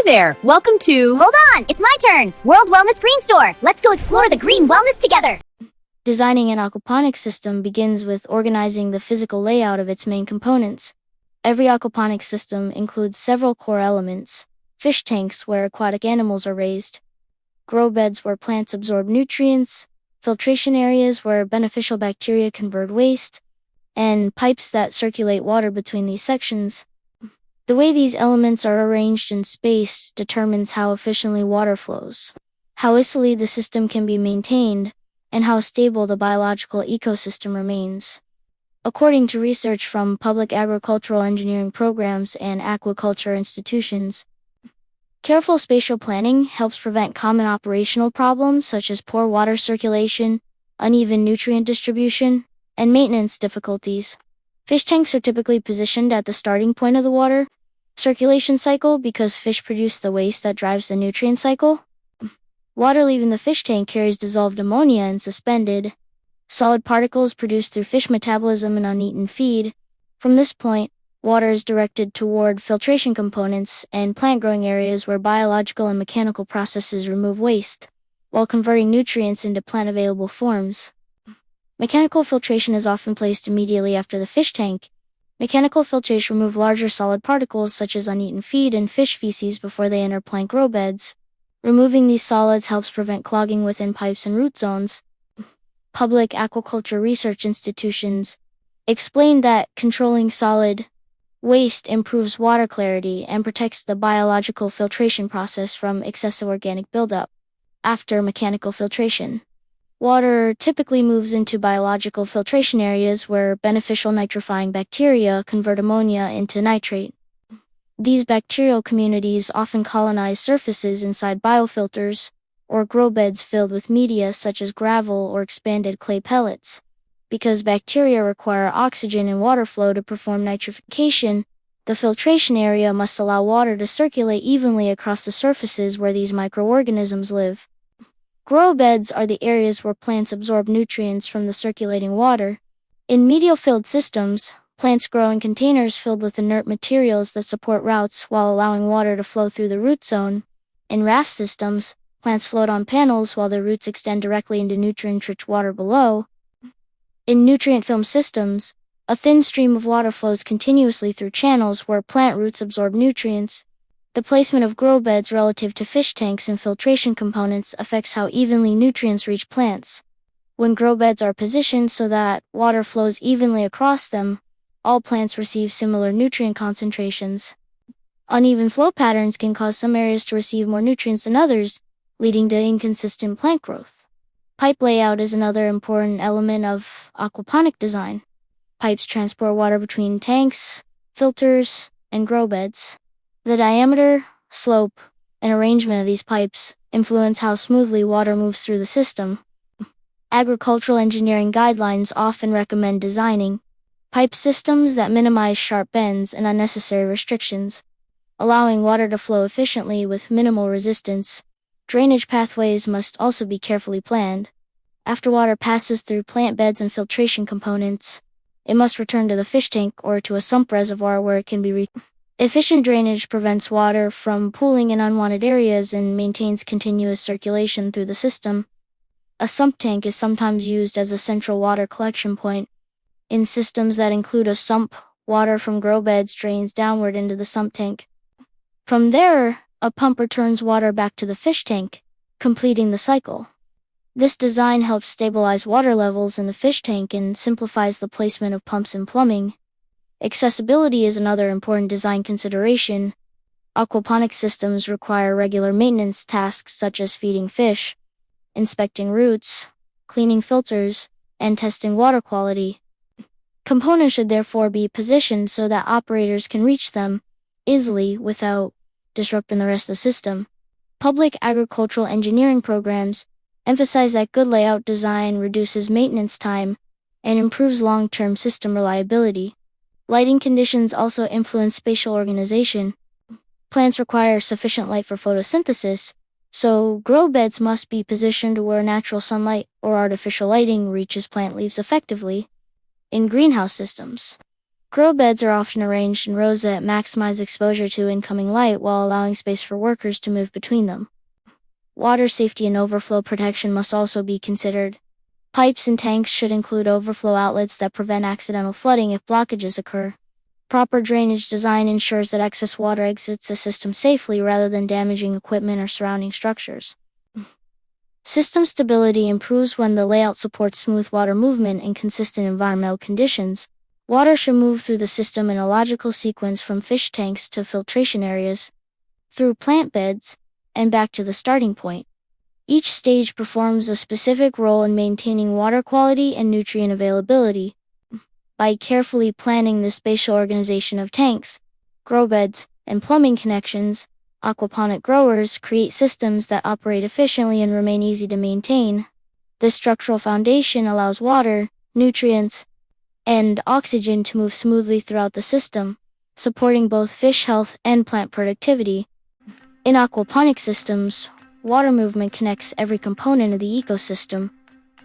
there! Welcome to... Hold on! It's my turn! World Wellness Green Store! Let's go explore the green wellness together! Designing an aquaponics system begins with organizing the physical layout of its main components. Every aquaponics system includes several core elements: fish tanks where aquatic animals are raised, grow beds where plants absorb nutrients, filtration areas where beneficial bacteria convert waste, and pipes that circulate water between these sections. The way these elements are arranged in space determines how efficiently water flows, how easily the system can be maintained, and how stable the biological ecosystem remains. According to research from public agricultural engineering programs and aquaculture institutions, careful spatial planning helps prevent common operational problems such as poor water circulation, uneven nutrient distribution, and maintenance difficulties. Fish tanks are typically positioned at the starting point of the water circulation cycle because fish produce the waste that drives the nutrient cycle. Water leaving the fish tank carries dissolved ammonia and suspended solid particles produced through fish metabolism and uneaten feed. From this point, water is directed toward filtration components and plant growing areas where biological and mechanical processes remove waste, while converting nutrients into plant-available forms. Mechanical filtration is often placed immediately after the fish tank. Mechanical filtration removes larger solid particles such as uneaten feed and fish feces before they enter plant grow beds. Removing these solids helps prevent clogging within pipes and root zones. Public aquaculture research institutions explain that controlling solid waste improves water clarity and protects the biological filtration process from excessive organic buildup. After mechanical filtration, water typically moves into biological filtration areas where beneficial nitrifying bacteria convert ammonia into nitrate. These bacterial communities often colonize surfaces inside biofilters or grow beds filled with media such as gravel or expanded clay pellets. Because bacteria require oxygen and water flow to perform nitrification, the filtration area must allow water to circulate evenly across the surfaces where these microorganisms live. Grow beds are the areas where plants absorb nutrients from the circulating water. In medial-filled systems, plants grow in containers filled with inert materials that support roots while allowing water to flow through the root zone. In raft systems, plants float on panels while their roots extend directly into nutrient-rich water below. In nutrient-film systems, a thin stream of water flows continuously through channels where plant roots absorb nutrients. The placement of grow beds relative to fish tanks and filtration components affects how evenly nutrients reach plants. When grow beds are positioned so that water flows evenly across them, all plants receive similar nutrient concentrations. Uneven flow patterns can cause some areas to receive more nutrients than others, leading to inconsistent plant growth. Pipe layout is another important element of aquaponic design. Pipes transport water between tanks, filters, and grow beds. The diameter, slope, and arrangement of these pipes influence how smoothly water moves through the system. Agricultural engineering guidelines often recommend designing pipe systems that minimize sharp bends and unnecessary restrictions, allowing water to flow efficiently with minimal resistance. Drainage pathways must also be carefully planned. After water passes through plant beds and filtration components, it must return to the fish tank or to a sump reservoir where it can be reached. Efficient drainage prevents water from pooling in unwanted areas and maintains continuous circulation through the system. A sump tank is sometimes used as a central water collection point. In systems that include a sump, water from grow beds drains downward into the sump tank. From there, a pump returns water back to the fish tank, completing the cycle. This design helps stabilize water levels in the fish tank and simplifies the placement of pumps and plumbing. Accessibility is another important design consideration. Aquaponic systems require regular maintenance tasks such as feeding fish, inspecting roots, cleaning filters, and testing water quality. Components should therefore be positioned so that operators can reach them easily without disrupting the rest of the system. Public agricultural engineering programs emphasize that good layout design reduces maintenance time and improves long-term system reliability. Lighting conditions also influence spatial organization. Plants require sufficient light for photosynthesis, so grow beds must be positioned where natural sunlight or artificial lighting reaches plant leaves effectively. In greenhouse systems, Grow beds are often arranged in rows that maximize exposure to incoming light while allowing space for workers to move between them. Water safety and overflow protection must also be considered. Pipes and tanks should include overflow outlets that prevent accidental flooding if blockages occur. Proper drainage design ensures that excess water exits the system safely rather than damaging equipment or surrounding structures. System stability improves when the layout supports smooth water movement and consistent environmental conditions. Water should move through the system in a logical sequence from fish tanks to filtration areas, through plant beds, and back to the starting point. Each stage performs a specific role in maintaining water quality and nutrient availability. By carefully planning the spatial organization of tanks, grow beds, and plumbing connections, aquaponic growers create systems that operate efficiently and remain easy to maintain. This structural foundation allows water, nutrients, and oxygen to move smoothly throughout the system, supporting both fish health and plant productivity. In aquaponic systems, water movement connects every component of the ecosystem.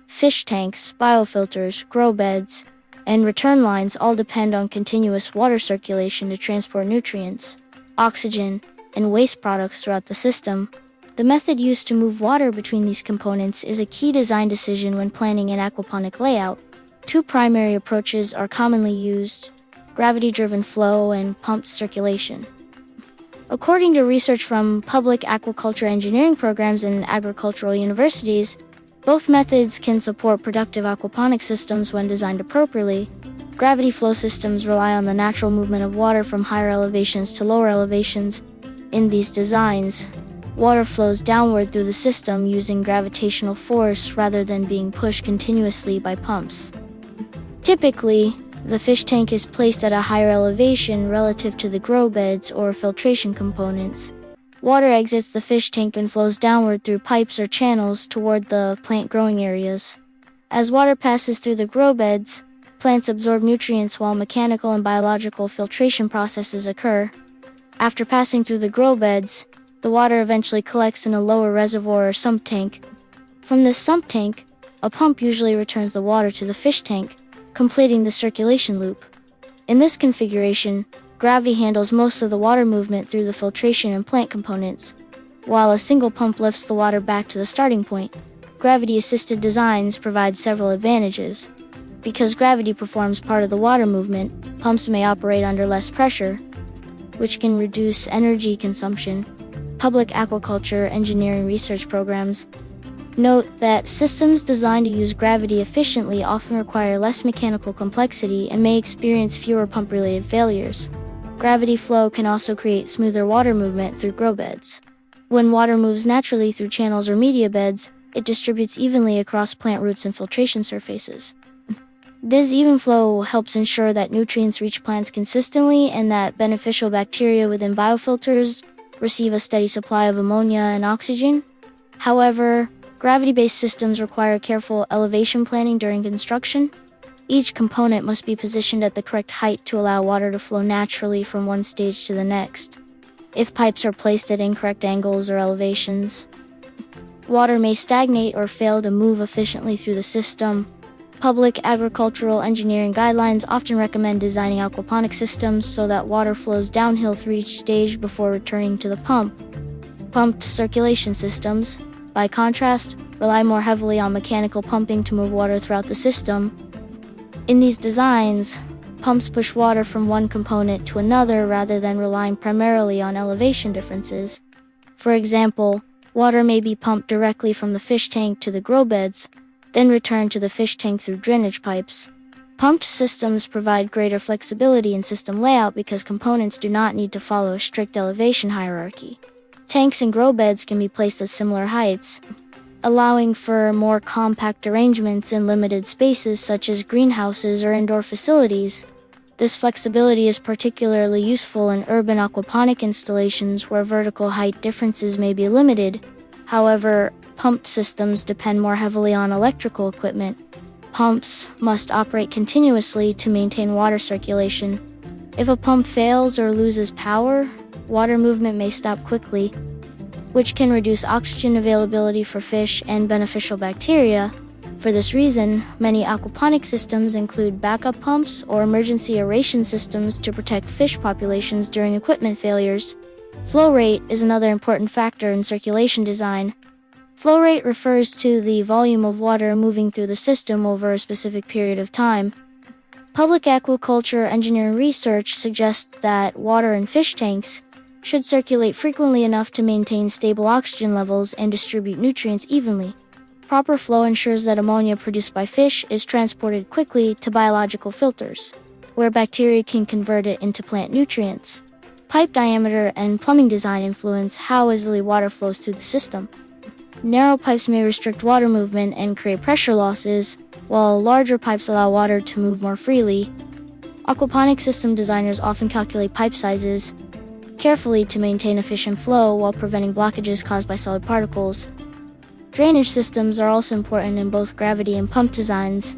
Fish tanks, biofilters, grow beds, and return lines all depend on continuous water circulation to transport nutrients, oxygen, and waste products throughout the system. The method used to move water between these components is a key design decision when planning an aquaponic layout. Two primary approaches are commonly used: gravity-driven flow and pumped circulation. According to research from public aquaculture engineering programs and agricultural universities, both methods can support productive aquaponic systems when designed appropriately. Gravity flow systems rely on the natural movement of water from higher elevations to lower elevations. In these designs, water flows downward through the system using gravitational force rather than being pushed continuously by pumps. Typically, the fish tank is placed at a higher elevation relative to the grow beds or filtration components. Water exits the fish tank and flows downward through pipes or channels toward the plant growing areas. As water passes through the grow beds, plants absorb nutrients while mechanical and biological filtration processes occur. After passing through the grow beds, the water eventually collects in a lower reservoir or sump tank. From this sump tank, a pump usually returns the water to the fish tank, completing the circulation loop. In this configuration, gravity handles most of the water movement through the filtration and plant components, while a single pump lifts the water back to the starting point. Gravity-assisted designs provide several advantages. Because gravity performs part of the water movement, pumps may operate under less pressure, which can reduce energy consumption. Public aquaculture engineering research programs note that systems designed to use gravity efficiently often require less mechanical complexity and may experience fewer pump-related failures. Gravity flow can also create smoother water movement through grow beds. When water moves naturally through channels or media beds, it distributes evenly across plant roots and filtration surfaces. This even flow helps ensure that nutrients reach plants consistently and that beneficial bacteria within biofilters receive a steady supply of ammonia and oxygen. However, gravity-based systems require careful elevation planning during construction. Each component must be positioned at the correct height to allow water to flow naturally from one stage to the next. If pipes are placed at incorrect angles or elevations, water may stagnate or fail to move efficiently through the system. Public agricultural engineering guidelines often recommend designing aquaponic systems so that water flows downhill through each stage before returning to the pump. Pumped circulation systems, by contrast, rely more heavily on mechanical pumping to move water throughout the system. In these designs, pumps push water from one component to another rather than relying primarily on elevation differences. For example, water may be pumped directly from the fish tank to the grow beds, then returned to the fish tank through drainage pipes. Pumped systems provide greater flexibility in system layout because components do not need to follow a strict elevation hierarchy. Tanks and grow beds can be placed at similar heights, allowing for more compact arrangements in limited spaces such as greenhouses or indoor facilities. This flexibility is particularly useful in urban aquaponic installations where vertical height differences may be limited. However, pumped systems depend more heavily on electrical equipment. Pumps must operate continuously to maintain water circulation. If a pump fails or loses power, water movement may stop quickly, which can reduce oxygen availability for fish and beneficial bacteria. For this reason, many aquaponic systems include backup pumps or emergency aeration systems to protect fish populations during equipment failures. Flow rate is another important factor in circulation design. Flow rate refers to the volume of water moving through the system over a specific period of time. Public aquaculture engineering research suggests that water in fish tanks should circulate frequently enough to maintain stable oxygen levels and distribute nutrients evenly. Proper flow ensures that ammonia produced by fish is transported quickly to biological filters, where bacteria can convert it into plant nutrients. Pipe diameter and plumbing design influence how easily water flows through the system. Narrow pipes may restrict water movement and create pressure losses, while larger pipes allow water to move more freely. Aquaponic system designers often calculate pipe sizes carefully to maintain efficient flow while preventing blockages caused by solid particles. Drainage systems are also important in both gravity and pump designs.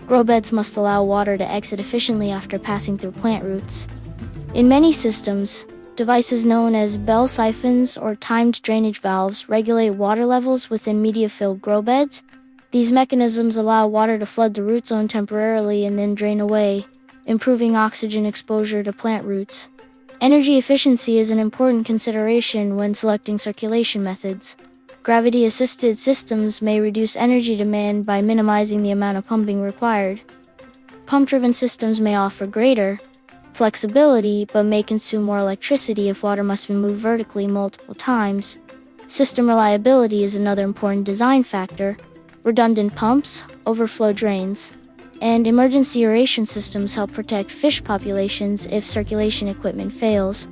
Grow beds must allow water to exit efficiently after passing through plant roots. In many systems, devices known as bell siphons or timed drainage valves regulate water levels within media-filled grow beds. These mechanisms allow water to flood the root zone temporarily and then drain away, improving oxygen exposure to plant roots. Energy efficiency is an important consideration when selecting circulation methods. Gravity-assisted systems may reduce energy demand by minimizing the amount of pumping required. Pump-driven systems may offer greater flexibility but may consume more electricity if water must be moved vertically multiple times. System reliability is another important design factor. Redundant pumps, overflow drains, and emergency aeration systems help protect fish populations if circulation equipment fails.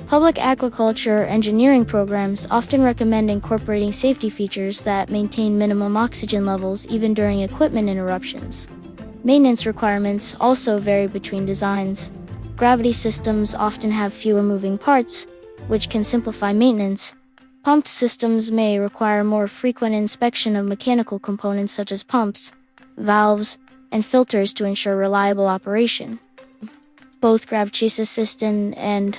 Public aquaculture engineering programs often recommend incorporating safety features that maintain minimum oxygen levels even during equipment interruptions. Maintenance requirements also vary between designs. Gravity systems often have fewer moving parts, which can simplify maintenance. Pumped systems may require more frequent inspection of mechanical components such as pumps, valves, and filters to ensure reliable operation. Both gravity-assisted and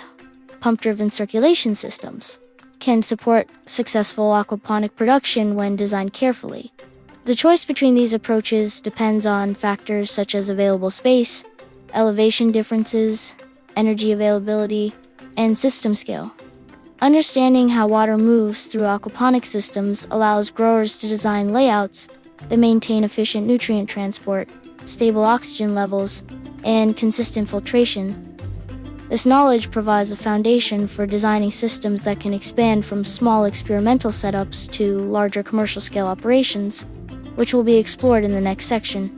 pump-driven circulation systems can support successful aquaponic production when designed carefully. The choice between these approaches depends on factors such as available space, elevation differences, energy availability, and system scale. Understanding how water moves through aquaponic systems allows growers to design layouts that maintain efficient nutrient transport, stable oxygen levels, and consistent filtration. This knowledge provides a foundation for designing systems that can expand from small experimental setups to larger commercial-scale operations, which will be explored in the next section.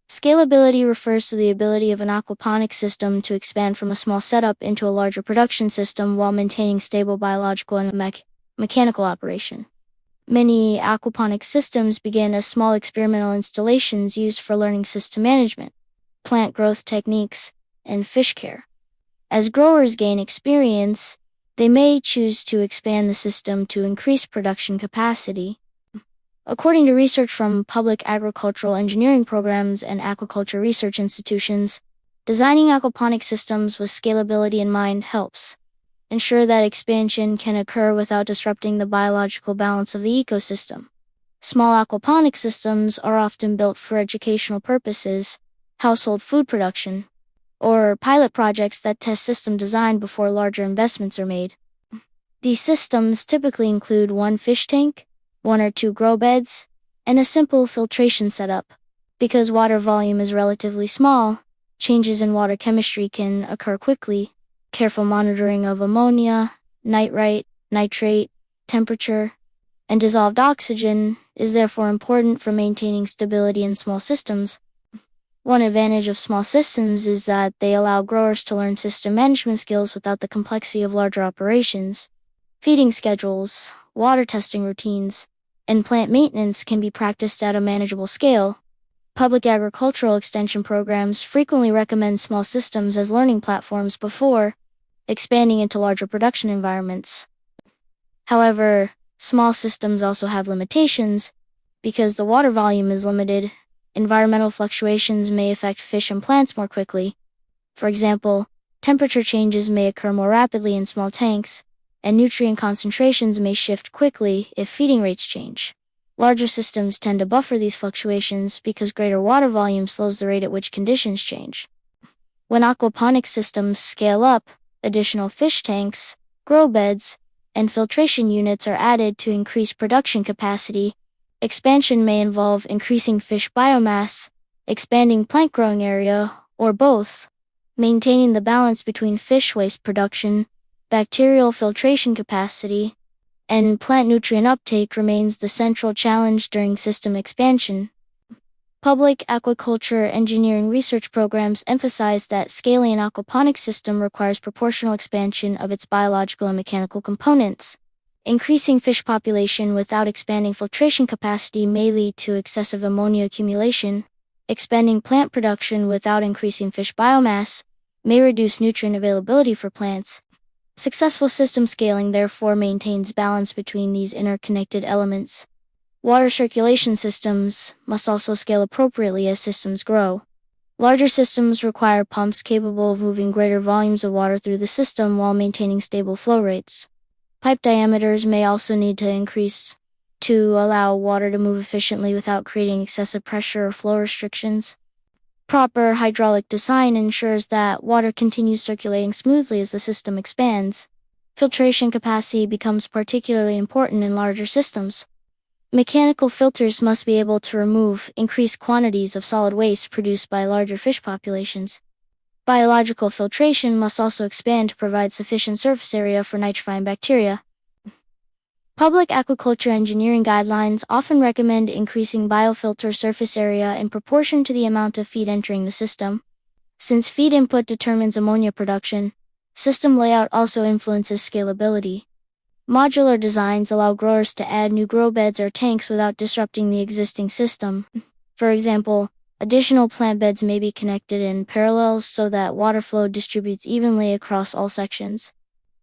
Scalability refers to the ability of an aquaponic system to expand from a small setup into a larger production system while maintaining stable biological and mechanical operation. Many aquaponic systems begin as small experimental installations used for learning system management, plant growth techniques, and fish care. As growers gain experience, they may choose to expand the system to increase production capacity. According to research from public agricultural engineering programs and aquaculture research institutions, designing aquaponic systems with scalability in mind helps ensure that expansion can occur without disrupting the biological balance of the ecosystem. Small aquaponic systems are often built for educational purposes, household food production, or pilot projects that test system design before larger investments are made. These systems typically include one fish tank, one or two grow beds, and a simple filtration setup. Because water volume is relatively small, changes in water chemistry can occur quickly. Careful monitoring of ammonia, nitrate, temperature, and dissolved oxygen is therefore important for maintaining stability in small systems. One advantage of small systems is that they allow growers to learn system management skills without the complexity of larger operations. Feeding schedules, water testing routines, and plant maintenance can be practiced at a manageable scale. Public agricultural extension programs frequently recommend small systems as learning platforms before expanding into larger production environments. However, small systems also have limitations. Because the water volume is limited, environmental fluctuations may affect fish and plants more quickly. For example, temperature changes may occur more rapidly in small tanks, and nutrient concentrations may shift quickly if feeding rates change. Larger systems tend to buffer these fluctuations because greater water volume slows the rate at which conditions change. When aquaponics systems scale up, additional fish tanks, grow beds, and filtration units are added to increase production capacity. Expansion may involve increasing fish biomass, expanding plant growing area, or both. Maintaining the balance between fish waste production, bacterial filtration capacity, and plant nutrient uptake remains the central challenge during system expansion. Public aquaculture engineering research programs emphasize that scaling an aquaponics system requires proportional expansion of its biological and mechanical components. Increasing fish population without expanding filtration capacity may lead to excessive ammonia accumulation. Expanding plant production without increasing fish biomass may reduce nutrient availability for plants. Successful system scaling therefore maintains balance between these interconnected elements. Water circulation systems must also scale appropriately as systems grow. Larger systems require pumps capable of moving greater volumes of water through the system while maintaining stable flow rates. Pipe diameters may also need to increase to allow water to move efficiently without creating excessive pressure or flow restrictions. Proper hydraulic design ensures that water continues circulating smoothly as the system expands. Filtration capacity becomes particularly important in larger systems. Mechanical filters must be able to remove increased quantities of solid waste produced by larger fish populations. Biological filtration must also expand to provide sufficient surface area for nitrifying bacteria. Public aquaculture engineering guidelines often recommend increasing biofilter surface area in proportion to the amount of feed entering the system. Since feed input determines ammonia production, system layout also influences scalability. Modular designs allow growers to add new grow beds or tanks without disrupting the existing system. For example, additional plant beds may be connected in parallel so that water flow distributes evenly across all sections.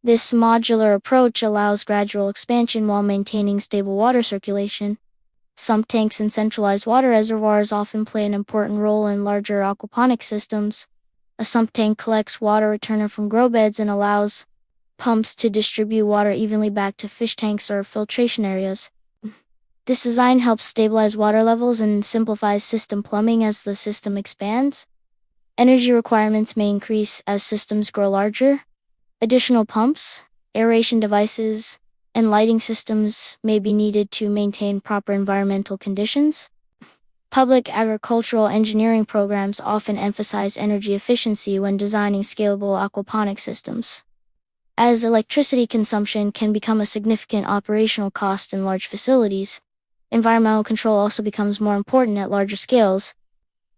This modular approach allows gradual expansion while maintaining stable water circulation. Sump tanks and centralized water reservoirs often play an important role in larger aquaponic systems. A sump tank collects water returned from grow beds and allows pumps to distribute water evenly back to fish tanks or filtration areas. This design helps stabilize water levels and simplifies system plumbing as the system expands. Energy requirements may increase as systems grow larger. Additional pumps, aeration devices, and lighting systems may be needed to maintain proper environmental conditions. Public agricultural engineering programs often emphasize energy efficiency when designing scalable aquaponic systems. As electricity consumption can become a significant operational cost in large facilities, environmental control also becomes more important at larger scales.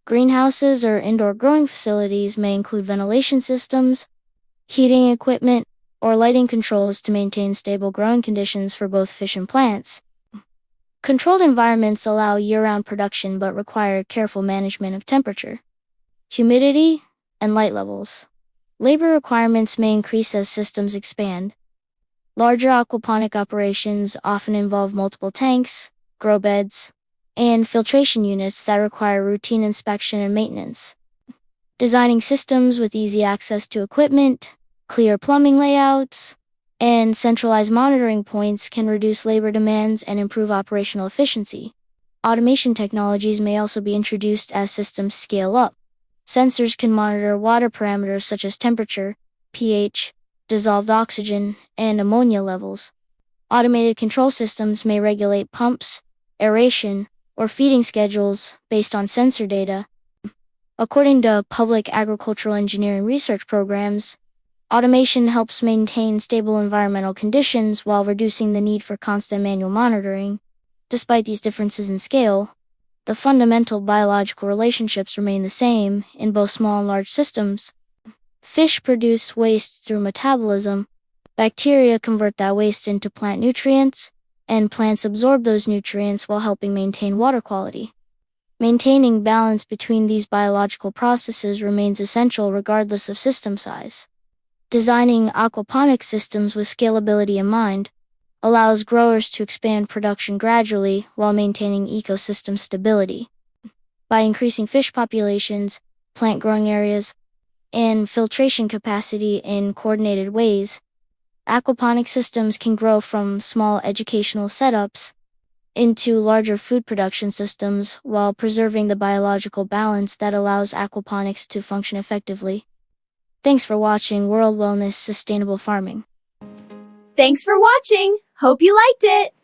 Greenhouses or indoor growing facilities may include ventilation systems, heating equipment, or lighting controls to maintain stable growing conditions for both fish and plants. Controlled environments allow year-round production but require careful management of temperature, humidity, and light levels. Labor requirements may increase as systems expand. Larger aquaponic operations often involve multiple tanks, grow beds, and filtration units that require routine inspection and maintenance. Designing systems with easy access to equipment, clear plumbing layouts, and centralized monitoring points can reduce labor demands and improve operational efficiency. Automation technologies may also be introduced as systems scale up. Sensors can monitor water parameters such as temperature, pH, dissolved oxygen, and ammonia levels. Automated control systems may regulate pumps, aeration, or feeding schedules based on sensor data. According to public agricultural engineering research programs, automation helps maintain stable environmental conditions while reducing the need for constant manual monitoring. Despite these differences in scale, the fundamental biological relationships remain the same in both small and large systems. Fish produce waste through metabolism, bacteria convert that waste into plant nutrients, and plants absorb those nutrients while helping maintain water quality. Maintaining balance between these biological processes remains essential regardless of system size. Designing aquaponic systems with scalability in mind allows growers to expand production gradually while maintaining ecosystem stability. By increasing fish populations, plant growing areas, and filtration capacity in coordinated ways, aquaponic systems can grow from small educational setups into larger food production systems while preserving the biological balance that allows aquaponics to function effectively. Thanks for watching World Wellness Sustainable Farming. Thanks for watching! Hope you liked it!